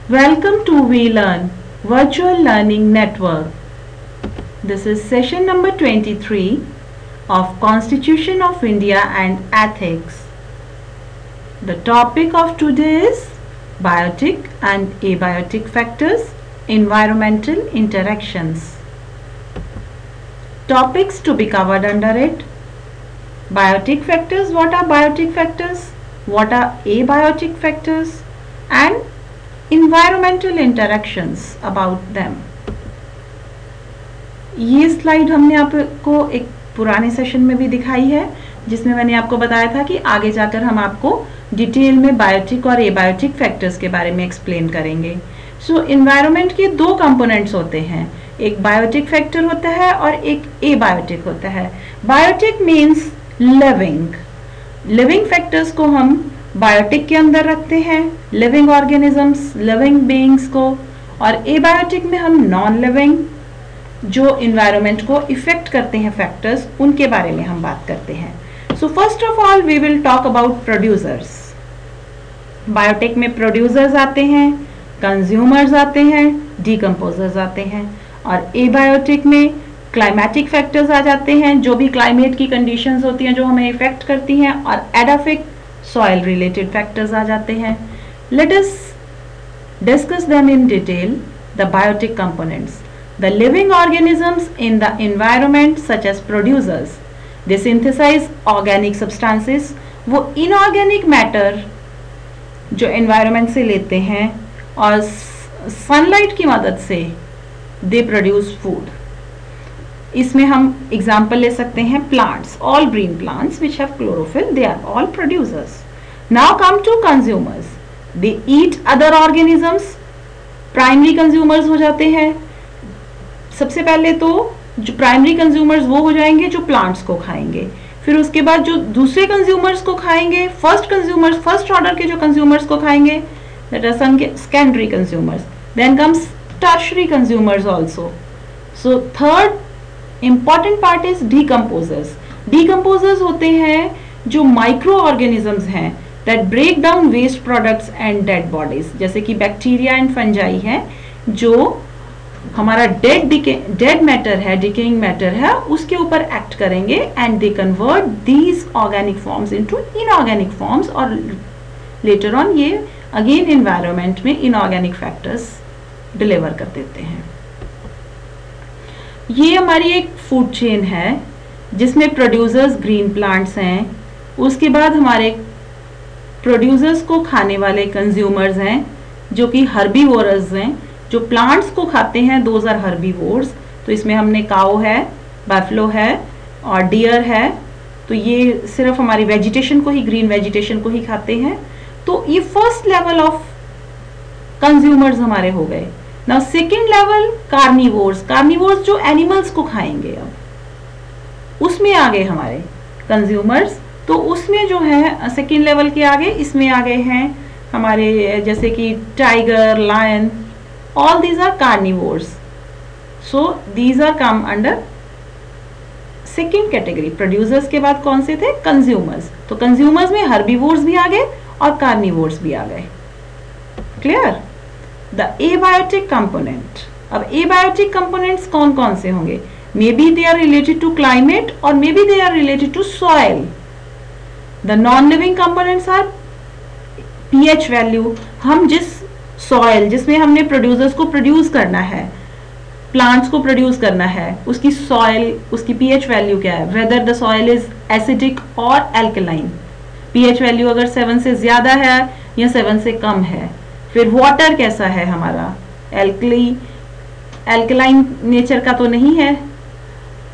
Welcome to WeLearn Virtual Learning Network. This is session number 23 of Constitution of India and Ethics. The topic of today is biotic and abiotic factors, environmental interactions. Topics to be covered under it: biotic factors, what are biotic factors, what are abiotic factors, and environmental interactions about them. ये slide हमने आपको एक पुराने session में भी दिखाई है, जिसमें मैंने आपको बताया था कि आगे जाकर हम आपको डिटेल में बायोटिक और एबायोटिक फैक्टर्स के बारे में एक्सप्लेन करेंगे. सो एनवायरनमेंट के दो कंपोनेंट्स होते हैं, एक बायोटिक फैक्टर होता है और एक एबायोटिक होता है. बायोटिक मीन्स लिविंग फैक्टर्स को हम बायोटिक के अंदर रखते हैं, लिविंग ऑर्गेनिजम्स, लिविंग बीइंग्स को, और एबायोटिक में हम नॉन लिविंग जो इन्वायरमेंट को इफेक्ट करते हैं फैक्टर्स, उनके बारे में हम बात करते हैं. So first of all we will talk about producers. Biotic में प्रोड्यूसर्स आते हैं, कंज्यूमर्स आते हैं, डिकम्पोजर्स आते हैं, और एबायोटिक में क्लाइमेटिक फैक्टर्स आ जाते हैं, जो भी क्लाइमेट की कंडीशंस होती हैं जो हमें इफेक्ट करती हैं, और एडाफिक सॉइल रिलेटेड फैक्टर्स आ जाते हैं. Let us discuss them in detail. The biotic components, the living organisms in the environment such as producers, they synthesise organic substances. वो इनऑर्गेनिक मैटर जो एनवायरनमेंट से लेते हैं और सनलाइट की मदद से दे प्रोड्यूस फूड. इसमें हम एग्जाम्पल ले सकते हैं plants, all green plants which have chlorophyll, they are all producers. Now come to consumers, they eat other organisms. Primary consumers हो जाते हैं. सबसे पहले तो जो प्राइमरी कंज्यूमर्स वो हो जाएंगे जो प्लांट्स को खाएंगे. फिर उसके बाद जो दूसरे कंज्यूमर्स को खाएंगे, फर्स्ट ऑर्डर के जो कंज्यूमर्स को खाएंगे, that are secondary consumers. Then comes tertiary consumers also. So third important part is decomposers. Decomposers होते हैं जो माइक्रो ऑर्गेनिजम्स हैं that break down waste products and dead bodies, जैसे कि बैक्टीरिया एंड फंजाई हैं, जो हमारा डेड मैटर है, डिकेइंग मैटर है, उसके ऊपर एक्ट करेंगे and they convert these organic forms into inorganic forms, और लेटर ऑन ये अगेन एनवायरनमेंट में इनऑर्गेनिक फैक्टर्स डिलीवर कर देते हैं. ये हमारी एक फूड चेन है जिसमें प्रोड्यूसर्स ग्रीन प्लांट्स हैं, उसके बाद हमारे प्रोड्यूसर्स को खाने वाले कंज्यूमर्स हैं जो कि हर्बीवोरस हैं, जो प्लांट्स को खाते हैं, दोज आर हर्बीवोर्स. तो इसमें हमने काऊ है, बफलो है और डियर है. तो ये सिर्फ हमारी वेजिटेशन को ही, ग्रीन वेजिटेशन को ही खाते हैं. तो ये फर्स्ट लेवल ऑफ कंज्यूमर्स हमारे हो गए. नाउ सेकेंड लेवल कार्निवोर्स जो एनिमल्स को खाएंगे. अब उसमें आ गए हमारे कंज्यूमर्स. तो उसमें जो है सेकेंड लेवल के आगे इसमें आ गए हैं हमारे जैसे कि tiger, lion, all these are carnivores. So these are come under second category. Producers के बाद कौन से थे? कंज्यूमर्स. तो कंज्यूमर्स में हर्बीवोर्स भी आ गए और कार्निवोर्स भी आ गए. क्लियर? The abiotic component. अब एबायोटिक कंपोनेंट्स कौन कौन से होंगे? May be they are related to climate और may be they are related to soil. The non living components are pH value. हम जिस सॉइल जिसमें हमने प्रोड्यूसर्स को प्रोड्यूस करना है, प्लांट्स को प्रोड्यूस करना है, उसकी सॉइल, उसकी पीएच वैल्यू क्या है, whether the soil is acidic और एल्कलाइन. पीएच वैल्यू अगर 7 से ज्यादा है या 7 से कम है. फिर वाटर कैसा है हमारा, एल्कलाइन नेचर का तो नहीं है.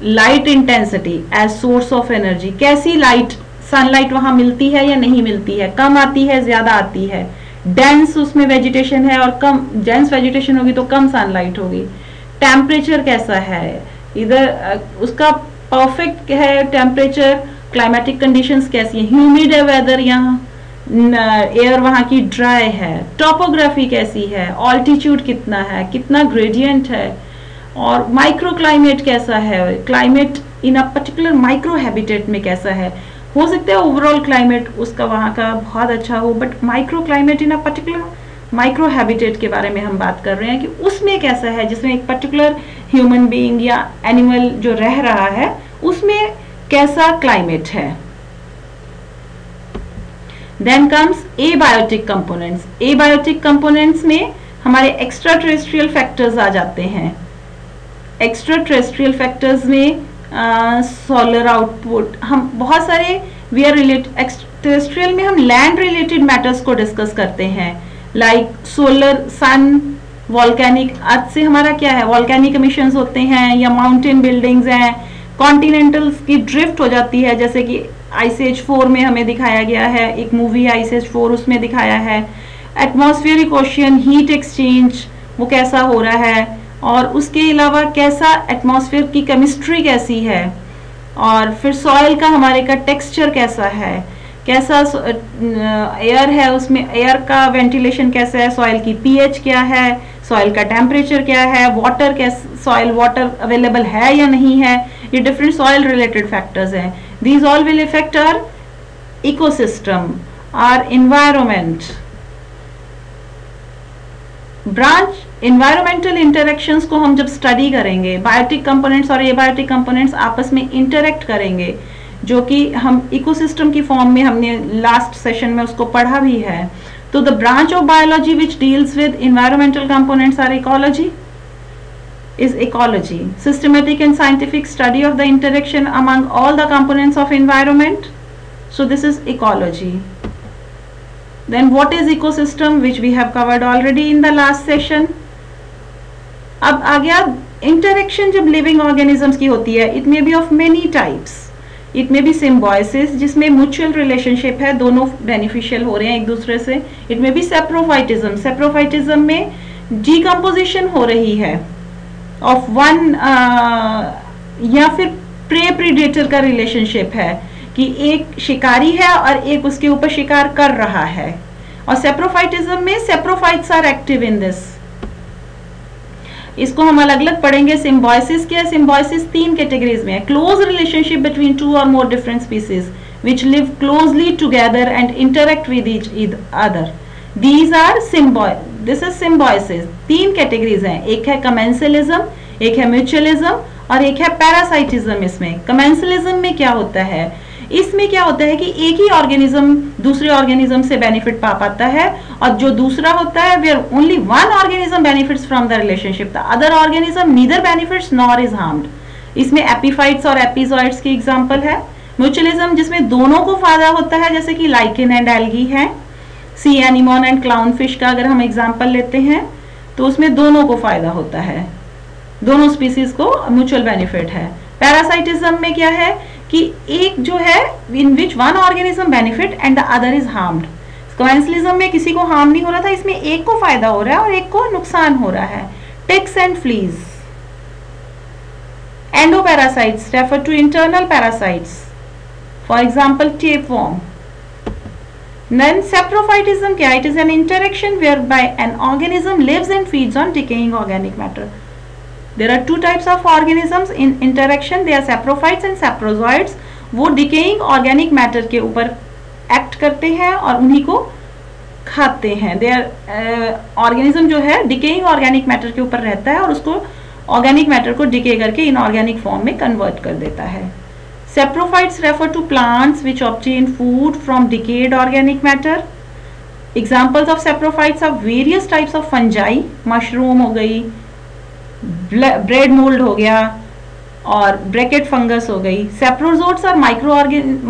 Light intensity as source of energy, कैसी लाइट, सनलाइट वहां मिलती है या नहीं मिलती है, कम आती है, ज्यादा आती है. डेंस उसमें वेजिटेशन है और कम डेंस वेजिटेशन होगी तो कम सनलाइट होगी. टेम्परेचर कैसा है, इधर उसका परफेक्ट है टेम्परेचर, क्लाइमेटिक कंडीशंस कैसी है, ह्यूमिड है वेदर, यहाँ एयर वहाँ की ड्राई है, टोपोग्राफी कैसी है, ऑल्टीट्यूड कितना है, कितना ग्रेडियंट है, और माइक्रो क्लाइमेट कैसा है, climate in a particular micro habitat में कैसा है. हो सकता है ओवरऑल क्लाइमेट उसका वहाँ का बहुत अच्छा हो, but micro climate in a particular micro habitat के बारे में हम बात कर रहे हैं कि उसमें कैसा है, जिसमें एक पर्टिकुलर ह्यूमन बीइंग या एनिमल जो रह रहा है उसमें कैसा क्लाइमेट है। Then comes abiotic components. Abiotic components में हमारे एक्स्ट्रा टेरेस्ट्रियल फैक्टर्स आ जाते हैं। एक्स्ट्रा टेरेस्ट्रियल फैक्टर्स में सोलर आउटपुट, हम बहुत सारे वी आर रिलेटेड, टेरेस्ट्रियल में हम लैंड रिलेटेड मैटर्स को डिस्कस करते हैं, like solar, sun, volcanic, earth से हमारा क्या है, वॉल्केनिक एमिशंस होते हैं या माउंटेन बिल्डिंग्स हैं, कॉन्टिनेंटल्स की ड्रिफ्ट हो जाती है, जैसे कि आइस एज 4 में हमें दिखाया गया है, एक मूवी आइस एज 4 उसमें दिखाया है। एटमॉस्फेरिक ओशियन हीट एक्सचेंज वो कैसा हो रहा है, और उसके अलावा कैसा एटमॉस्फेयर की केमिस्ट्री कैसी है, और फिर सॉइल का हमारे का टेक्सचर कैसा है, कैसा एयर है, उसमें एयर का वेंटिलेशन कैसा है, सॉइल की पीएच क्या है, सॉइल का टेम्परेचर क्या है, वाटर कैसा, सॉइल वाटर अवेलेबल है या नहीं है, ये डिफरेंट सॉइल रिलेटेड फैक्टर्स हैं। These all will effect our ecosystem, our environment. Branch environmental interactions को हम जब स्टडी करेंगे, बायोटिक कंपोनेंट्स और एबायोटिक कंपोनेंट्स आपस में इंटरेक्ट करेंगे, जो कि हम इकोसिस्टम की फॉर्म में हमने लास्ट सेशन में उसको पढ़ा भी है। तो the branch of biology which deals with environmental components are ecology, is ecology, systematic and scientific study of the interaction among all the components of environment. So this is ecology. Then what is ecosystem, which we have covered already in the last session. अब आ गया interaction जब living organisms की होती है, it may be of many types. It may be symbiosis, जिसमें mutual relationship है, दोनों beneficial हो रहे हैं एक दूसरे से. It may be saprophytism. Saprophytism में decomposition हो रही है of one या फिर prey predator का relationship है कि एक शिकारी है और एक उसके ऊपर शिकार कर रहा है. और सेप्रोफाइटिज्म में saprophytes are active in this. इसको हम अलग अलग पढ़ेंगे. सिम्बायोसिस क्या है? सिम्बायोसिस 3 कैटेगरीज में है. क्लोज रिलेशनशिप बिटवीन 2 और more different species which live closely together and interact with each other. These are this is symbiosis. 3 categories हैं. एक है कमेंसलिज्म, एक है म्यूचुअलिज्म और एक है पैरासाइटिज्म. इसमें कमेंसलिज्म में क्या होता है? इसमें क्या होता है कि एक ही ऑर्गेनिज्म दूसरे ऑर्गेनिज्म से बेनिफिट पा पाता है और जो दूसरा होता है where only one organism benefits from the relationship, the other organism neither benefits nor is harmed. इसमें एपिफाइट्स और एपिजॉइड्स की एग्जांपल है. म्यूचुअलिज्म जिसमें दोनों को फायदा होता है, जैसे कि लाइकेन एंड एल्गी है. सी एनिमोन एंड क्लाउन फिश का अगर हम एग्जांपल लेते हैं तो उसमें दोनों को फायदा होता है, दोनों स्पीसीज को म्यूचुअल बेनिफिट है. पैरासाइटिज्म में क्या है कि एक जो है in which one organism benefit and the other is harmed. Commensalism में किसी को हार्म नहीं हो रहा था, इसमें एक को फायदा हो रहा है और एक को नुकसान हो रहा है. Ticks and fleas. Endoparasites refer to internal parasites, for example tapeworm. Then saprophytism क्या? It is an interaction whereby an organism lives and feeds on decaying organic matter. There are 2 types of organisms in interaction. They are saprophytes and saprozoites. वो decaying organic matter के ऊपर act करते हैं और उन्हीं को खाते हैं. They are organism जो है decaying organic matter के ऊपर रहता है और उसको organic matter को decay करके inorganic form में convert कर देता है. Saprophytes refer to plants which obtain food from decayed organic matter. Examples of saprophytes are various types of fungi. Mushroom हो गई, ब्रेड मोल्ड हो गया और ब्रैकेट फंगस हो गई. Saprozoites are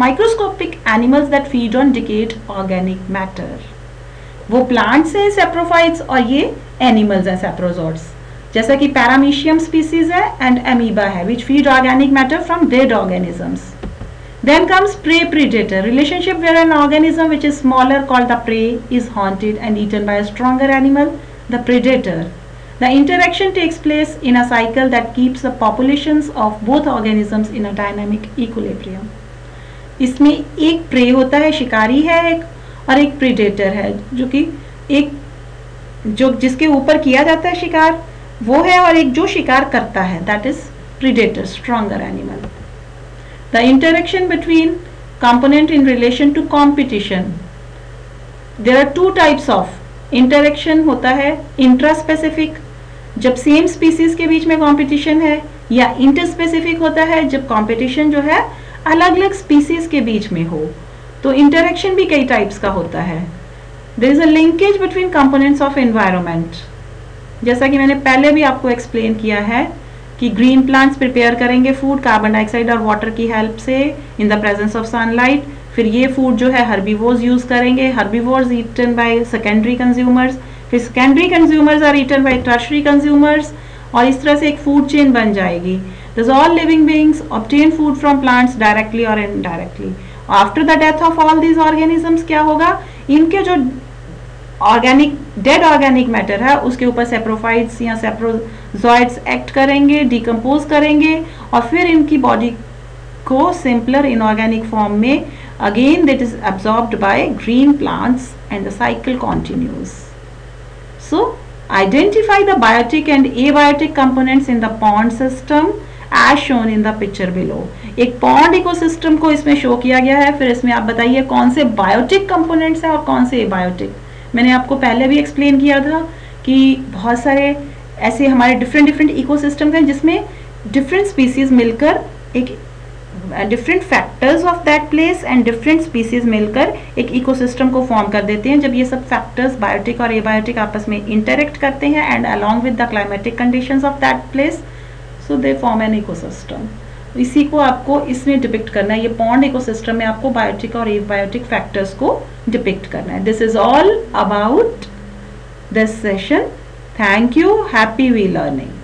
microscopic animals that feed on decayed organic matter. वो plants हैं saprophytes और ये एनिमल्स हैं saprozoites. जैसा कि पैरामीशियम स्पीसीज है एंड अमीबा है which feed organic matter from dead organisms. Then comes prey predator, relationship where an organism which is smaller called the prey is haunted and eaten by a stronger animal, the predator. The interaction takes place in a cycle that keeps the populations of both organisms in a dynamic equilibrium. इसमें एक prey होता है, शिकारी है एक, और एक predator है जो कि एक जो जिसके ऊपर किया जाता है शिकार वो है और एक जो शिकार करता है, that is predator, stronger animal. The interaction between component in relation to competition. There are 2 types of interaction होता है इंट्रा स्पेसिफिक, जब सेम स्पीसीज के बीच में कंपटीशन है, या इंटर स्पेसिफिक होता है जब कंपटीशन जो है अलग अलग स्पीसीज के बीच में हो। तो इंटरेक्शन भी कई टाइप्स का होता है। There is a linkage between components of environment, जैसा कि मैंने पहले भी आपको एक्सप्लेन किया है कि ग्रीन प्लांट्स प्रिपेयर करेंगे फूड कार्बन डाइऑक्साइड और वाटर की हेल्प से in the presence of sunlight, फिर ये फूड जो है हर्बीवोर्स यूज करेंगे, herbivores eaten by secondary consumers, फिर secondary consumers are eaten by tertiary consumers, और इस तरह से एक फूड चेन बन जाएगी। This all living beings obtain food from plants directly और indirectly. After the death of all these organisms क्या होगा, इनके जो ऑर्गेनिक डेड ऑर्गेनिक मैटर है उसके ऊपर सेप्रोफाइट्स या सेप्रोजॉइड्स एक्ट करेंगे, डिकम्पोज करेंगे, और फिर इनकी बॉडी को सिंपलर इनऑर्गेनिक फॉर्म में again that is absorbed by green plants and the cycle continues. So identify the biotic and abiotic components in the pond system as shown in the picture below. एक pond ecosystem को इसमें show किया गया है, फिर इसमें आप बताइए कौन से बायोटिक कंपोनेंट्स हैं और कौन से एबायोटिक। मैंने आपको पहले भी एक्सप्लेन किया था कि बहुत सारे ऐसे हमारे डिफरेंट इकोसिस्टम हैं जिसमें डिफरेंट स्पीसीज मिलकर एक different factors of that place and different species मिलकर एक इकोसिस्टम को फॉर्म कर देते हैं। जब ये सब फैक्टर्स बायोटिक और एबायोटिक आपस में इंटरेक्ट करते हैं and along with the climatic conditions of that place, so they form an ecosystem. इसी को आपको इसमें डिपिक्ट करना है, ये पॉन्ड इकोसिस्टम में आपको बायोटिक और एबायोटिक फैक्टर्स को डिपिक्ट करना है। This is all about this session. Thank you, happy we learning.